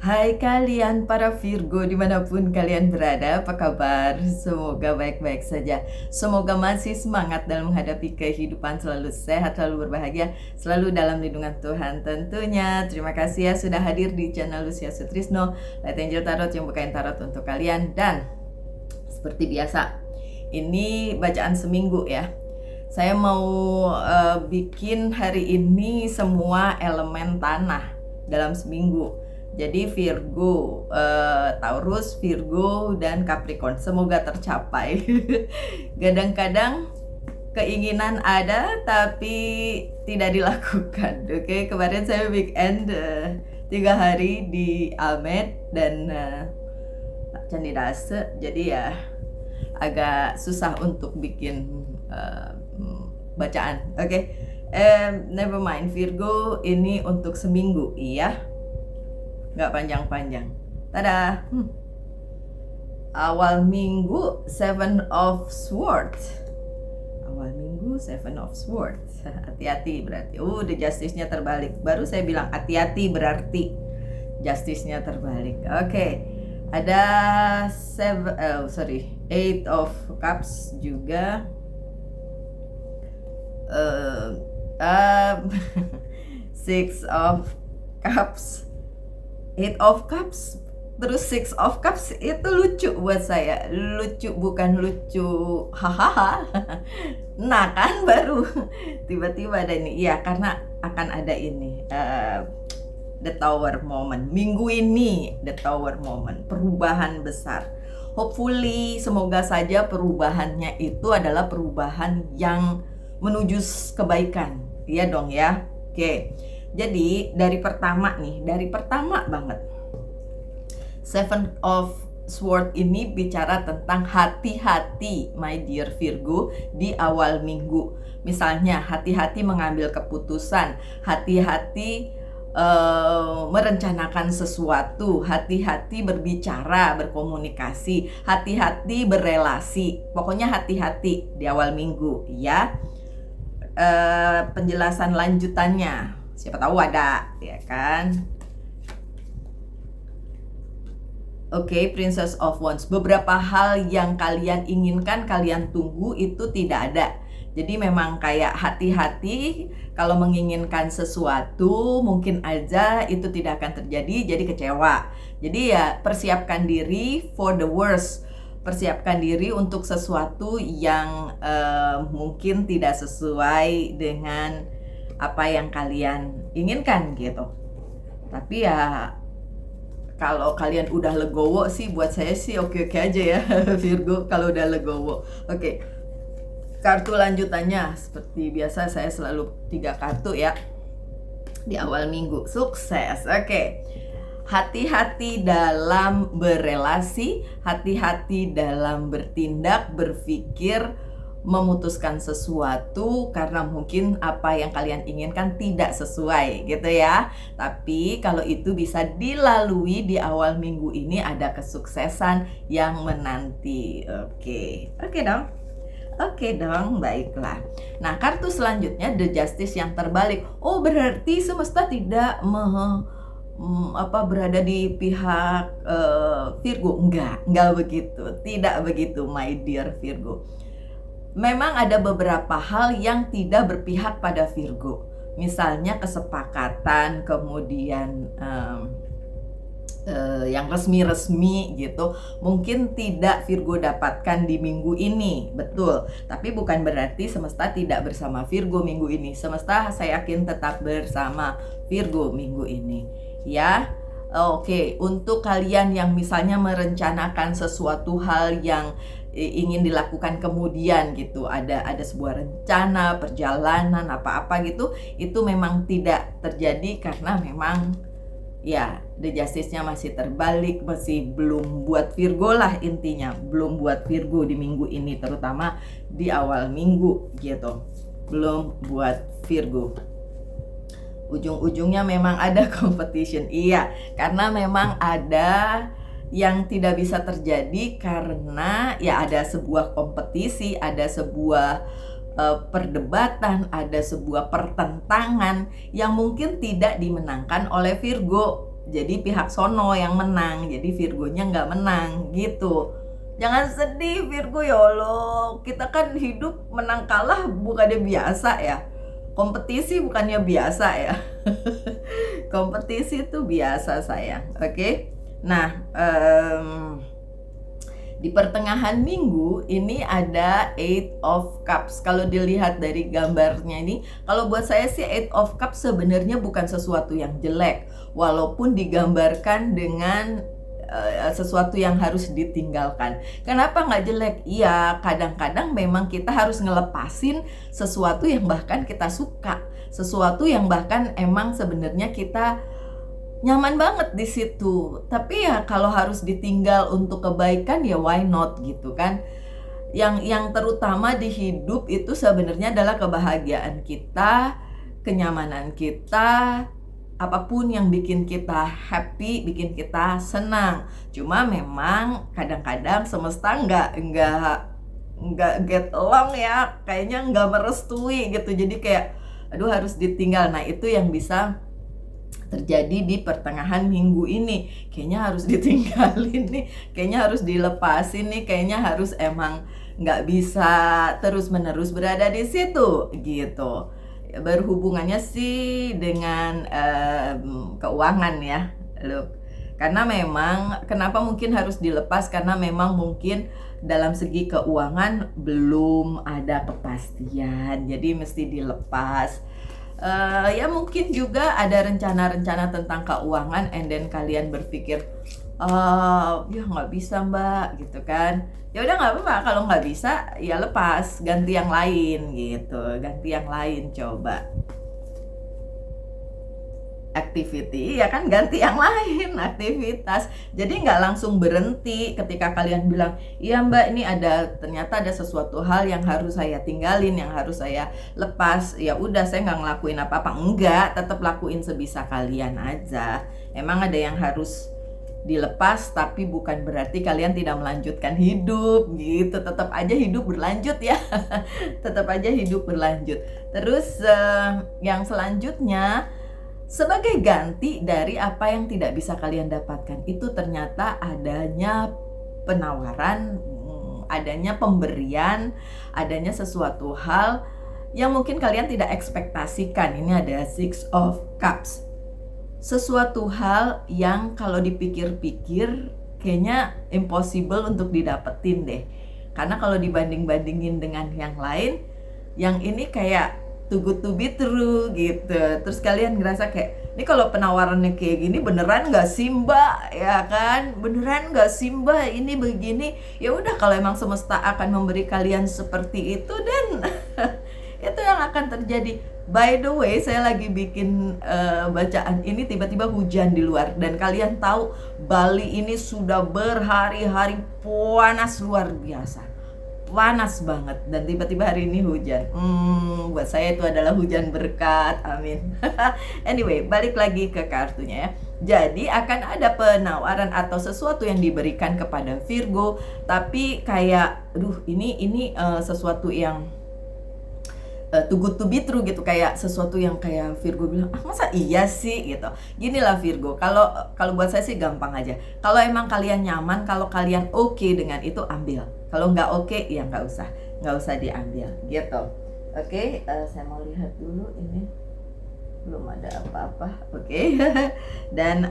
Hai kalian para Virgo dimanapun kalian berada, apa kabar? Semoga baik-baik saja. Semoga masih semangat dalam menghadapi kehidupan, selalu sehat, selalu berbahagia, selalu dalam lindungan Tuhan tentunya. Terima kasih ya sudah hadir di channel Lucia Sutrisno, Light Angel Tarot yang bukain tarot untuk kalian. Dan seperti biasa, ini bacaan seminggu ya. Saya mau bikin hari ini semua elemen tanah dalam seminggu. Jadi Virgo, Taurus, Virgo, dan Capricorn. Semoga tercapai. Kadang-kadang keinginan ada tapi tidak dilakukan. Oke, kemarin saya weekend 3 hari di Amed dan Candidase. Jadi ya agak susah untuk bikin bacaan. Oke. Never mind, Virgo ini untuk seminggu, iya. Nggak panjang-panjang. Tada! Awal minggu Seven of Swords. Awal minggu Seven of Swords. Hati-hati berarti. The Justice-nya terbalik. Baru saya bilang hati-hati berarti Justice-nya terbalik. Oke. Ada Eight of Cups juga. Six of Cups. Eight of Cups, terus Six of Cups, itu lucu buat saya. Lucu, bukan lucu hahaha. Nah kan baru tiba-tiba ada ini. Iya, karena akan ada ini the Tower moment. Minggu ini the Tower moment, perubahan besar. Hopefully, semoga saja perubahannya itu adalah perubahan yang menuju kebaikan. Iya dong ya. Oke. Jadi dari pertama banget, Seven of Swords ini bicara tentang hati-hati, my dear Virgo, di awal minggu. Misalnya hati-hati mengambil keputusan, hati-hati merencanakan sesuatu, hati-hati berbicara, berkomunikasi, hati-hati berelasi. Pokoknya hati-hati di awal minggu, ya. Penjelasan lanjutannya siapa tahu ada, ya kan? Oke, Princess of Wands. Beberapa hal yang kalian inginkan, kalian tunggu itu tidak ada. Jadi memang kayak hati-hati kalau menginginkan sesuatu, mungkin aja itu tidak akan terjadi, jadi kecewa. Jadi ya persiapkan diri for the worst. Persiapkan diri untuk sesuatu yang mungkin tidak sesuai dengan apa yang kalian inginkan gitu. Tapi ya kalau kalian udah legowo sih, buat saya sih oke-oke aja ya Virgo kalau udah legowo. Oke. Kartu lanjutannya seperti biasa saya selalu 3 kartu ya di awal minggu. Sukses. Oke. Hati-hati dalam berelasi, hati-hati dalam bertindak, berpikir, memutuskan sesuatu karena mungkin apa yang kalian inginkan tidak sesuai gitu ya. Tapi kalau itu bisa dilalui di awal minggu ini, ada kesuksesan yang menanti. Oke dong, baiklah. Nah, kartu selanjutnya The Justice yang terbalik. Oh, berarti semesta tidak berada di pihak Virgo. Enggak begitu. Tidak begitu, my dear Virgo. Memang ada beberapa hal yang tidak berpihak pada Virgo. Misalnya kesepakatan, kemudian yang resmi-resmi gitu, mungkin tidak Virgo dapatkan di minggu ini, betul. Tapi bukan berarti semesta tidak bersama Virgo minggu ini. Semesta saya yakin tetap bersama Virgo minggu ini, ya. Oke, untuk kalian yang misalnya merencanakan sesuatu hal yang ingin dilakukan kemudian gitu, ada sebuah rencana perjalanan apa-apa gitu, itu memang tidak terjadi karena memang ya The Justice-nya masih terbalik, masih belum buat Virgo lah intinya, belum buat Virgo di minggu ini, terutama di awal minggu gitu, belum buat Virgo. Ujung-ujungnya memang ada competition, iya, karena memang ada yang tidak bisa terjadi karena ya ada sebuah kompetisi, ada sebuah perdebatan, ada sebuah pertentangan yang mungkin tidak dimenangkan oleh Virgo. jadi pihak sono yang menang, jadi Virgonya nggak menang gitu. Jangan sedih Virgo, ya Allah, kita kan hidup menang kalah bukannya biasa ya, kompetisi bukannya biasa ya. Kompetisi itu biasa sayang, oke? Nah, di pertengahan minggu ini ada Eight of Cups. Kalau dilihat dari gambarnya ini, kalau buat saya sih Eight of Cups sebenarnya bukan sesuatu yang jelek, walaupun digambarkan dengan sesuatu yang harus ditinggalkan. Kenapa nggak jelek? Iya, kadang-kadang memang kita harus ngelepasin sesuatu yang bahkan kita suka, sesuatu yang bahkan emang sebenarnya kita nyaman banget di situ. Tapi ya kalau harus ditinggal untuk kebaikan ya why not gitu kan. Yang terutama di hidup itu sebenarnya adalah kebahagiaan kita, kenyamanan kita, apapun yang bikin kita happy, bikin kita senang. Cuma memang kadang-kadang semesta nggak get along ya, kayaknya nggak merestui gitu. Jadi kayak aduh harus ditinggal. Nah itu yang bisa terjadi di pertengahan minggu ini. Kayaknya harus ditinggalin nih, kayaknya harus dilepasin nih, kayaknya harus emang nggak bisa terus-menerus berada di situ gitu. Berhubungannya sih dengan keuangan ya, loh. Karena memang kenapa mungkin harus dilepas, karena memang mungkin dalam segi keuangan belum ada kepastian, jadi mesti dilepas. Ya mungkin juga ada rencana-rencana tentang keuangan, and then kalian berpikir ya nggak bisa mbak gitu kan. Ya udah nggak apa-apa, kalau nggak bisa ya lepas, ganti yang lain gitu, ganti yang lain, coba activity ya kan, ganti yang lain aktivitas. Jadi nggak langsung berhenti ketika kalian bilang iya mbak ini ternyata ada sesuatu hal yang harus saya tinggalin, yang harus saya lepas. Ya udah saya nggak ngelakuin apa-apa, enggak, tetap lakuin sebisa kalian aja. Emang ada yang harus dilepas, tapi bukan berarti kalian tidak melanjutkan hidup gitu. Tetap aja hidup berlanjut ya. Tetap aja hidup berlanjut. Terus yang selanjutnya, sebagai ganti dari apa yang tidak bisa kalian dapatkan, itu ternyata adanya penawaran, adanya pemberian, adanya sesuatu hal yang mungkin kalian tidak ekspektasikan. Ini ada Six of Cups. Sesuatu hal yang kalau dipikir-pikir kayaknya impossible untuk didapetin deh. Karena kalau dibanding-bandingin dengan yang lain, yang ini kayak too good to be true gitu. Terus kalian ngerasa kayak, ini kalau penawarannya kayak gini beneran nggak sih mbak, ya kan? Beneran nggak sih mbak ini begini? Ya udah, kalau emang semesta akan memberi kalian seperti itu, dan itu yang akan terjadi. By the way, saya lagi bikin bacaan ini, tiba-tiba hujan di luar, dan kalian tahu Bali ini sudah berhari-hari panas luar biasa. Panas banget, dan tiba-tiba hari ini hujan. Buat saya itu adalah hujan berkat, amin. Anyway, balik lagi ke kartunya ya. Jadi akan ada penawaran atau sesuatu yang diberikan kepada Virgo, tapi kayak ini sesuatu yang too good to be true gitu, kayak sesuatu yang kayak Virgo bilang, masa iya sih gitu. Gini lah Virgo, kalau buat saya sih gampang aja. Kalau emang kalian nyaman, kalau kalian oke dengan itu, ambil. Kalau nggak oke, ya nggak usah diambil gitu. Oke, saya mau lihat dulu ini, belum ada apa-apa. Oke. Dan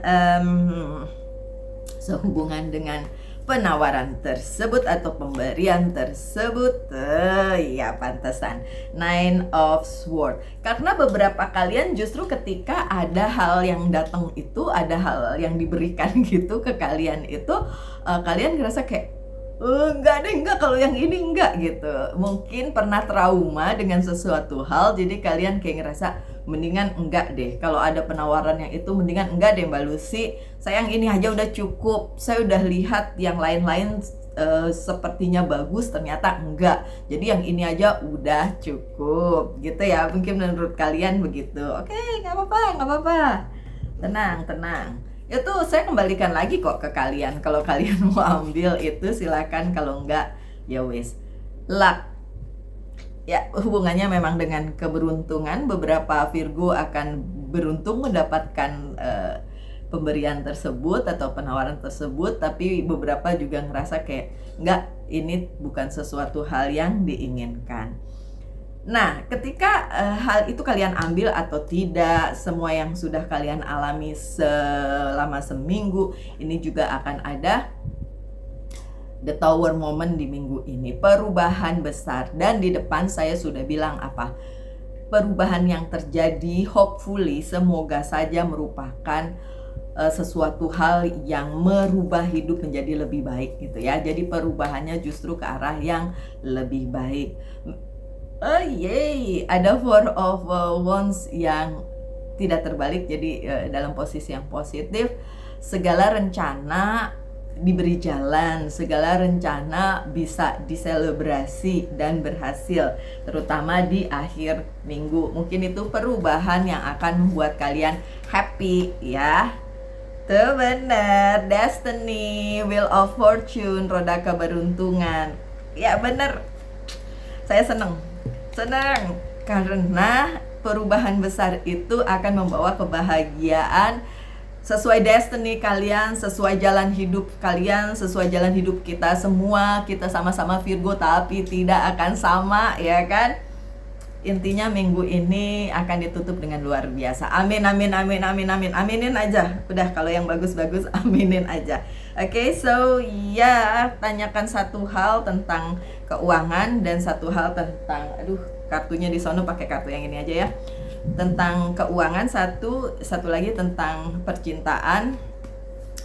sehubungan dengan penawaran tersebut atau pemberian tersebut, ya pantesan Nine of Swords. Karena beberapa kalian justru ketika ada hal yang datang itu, ada hal yang diberikan gitu ke kalian itu, kalian ngerasa kayak enggak kalau yang ini enggak gitu. Mungkin pernah trauma dengan sesuatu hal, jadi kalian kayak ngerasa mendingan enggak deh. Kalau ada penawaran yang itu, mendingan enggak deh Mbak Lucy, saya yang ini aja udah cukup. Saya udah lihat yang lain-lain sepertinya bagus, ternyata enggak. Jadi yang ini aja udah cukup gitu ya. Mungkin menurut kalian begitu. Oke, nggak apa-apa. Tenang. Itu saya kembalikan lagi kok ke kalian. Kalau kalian mau ambil itu silakan, kalau enggak ya wes. Luck ya, hubungannya memang dengan keberuntungan. Beberapa Virgo akan beruntung mendapatkan pemberian tersebut atau penawaran tersebut, tapi beberapa juga ngerasa kayak enggak, ini bukan sesuatu hal yang diinginkan. Nah, ketika hal itu kalian ambil atau tidak, semua yang sudah kalian alami selama seminggu, ini juga akan ada the tower moment di minggu ini, perubahan besar. Dan di depan saya sudah bilang apa? Perubahan yang terjadi hopefully semoga saja merupakan sesuatu hal yang merubah hidup menjadi lebih baik gitu ya. Jadi perubahannya justru ke arah yang lebih baik. Ada Four of Wands yang tidak terbalik, jadi dalam posisi yang positif. Segala rencana diberi jalan, segala rencana bisa diselebrasi dan berhasil, terutama di akhir minggu. Mungkin itu perubahan yang akan membuat kalian happy ya. Tuh bener, Destiny, Wheel of Fortune, roda keberuntungan. Ya bener, saya seneng karena perubahan besar itu akan membawa kebahagiaan sesuai destiny kalian, sesuai jalan hidup kalian, sesuai jalan hidup kita semua. Kita sama-sama Virgo tapi tidak akan sama, ya kan? Intinya minggu ini akan ditutup dengan luar biasa. Amin, amin, amin, amin, amin. Aminin aja. Udah, kalau yang bagus-bagus aminin aja. Oke, so ya, tanyakan satu hal tentang keuangan dan satu hal tentang, kartunya di sono pakai kartu yang ini aja ya. Tentang keuangan satu lagi tentang percintaan.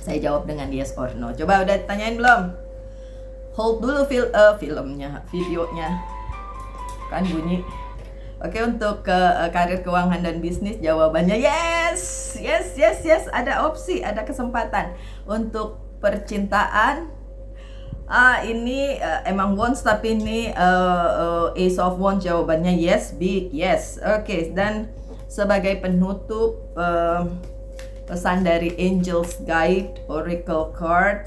Saya jawab dengan yes or no. Coba udah tanyain belum? Hold dulu videonya. Kan bunyi. Oke, untuk karir, keuangan, dan bisnis jawabannya yes. Ada opsi, ada kesempatan. Untuk percintaan, ini emang Wands tapi ini Ace of Wands, jawabannya yes, big yes. Oke, dan sebagai penutup pesan dari Angel's Guide Oracle Card,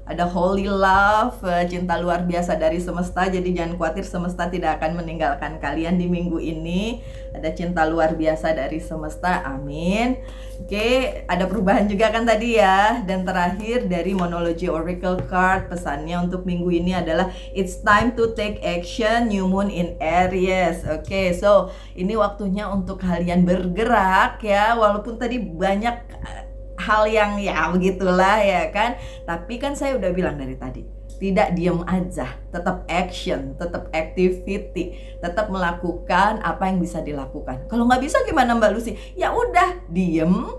ada Holy Love, cinta luar biasa dari semesta. Jadi jangan khawatir, semesta tidak akan meninggalkan kalian di minggu ini. Ada cinta luar biasa dari semesta, amin. Oke, ada perubahan juga kan tadi ya. Dan terakhir dari Monology Oracle Card, pesannya untuk minggu ini adalah it's time to take action, new moon in Aries. Oke, so ini waktunya untuk kalian bergerak ya. Walaupun tadi banyak hal yang ya begitulah ya kan, tapi kan saya udah bilang dari tadi, tidak diem aja, tetap action, tetap activity, tetap melakukan apa yang bisa dilakukan. Kalau nggak bisa gimana Mbak Lucy? Ya udah, diem,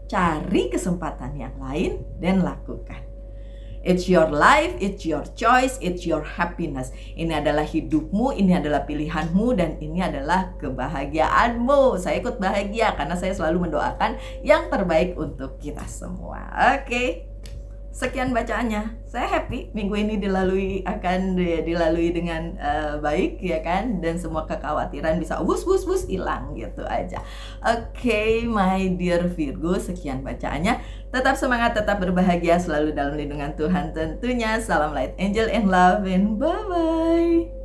cari kesempatan yang lain dan lakukan. It's your life, it's your choice, it's your happiness. Ini adalah hidupmu, ini adalah pilihanmu, dan ini adalah kebahagiaanmu. Saya ikut bahagia karena saya selalu mendoakan yang terbaik untuk kita semua. Oke, sekian bacaannya. Saya happy minggu ini akan dilalui dengan baik ya kan, dan semua kekhawatiran bisa bus hilang gitu aja. Oke, my dear Virgo, sekian bacaannya. Tetap semangat, tetap berbahagia, selalu dalam lindungan Tuhan tentunya. Salam light, angel, and love, and bye-bye.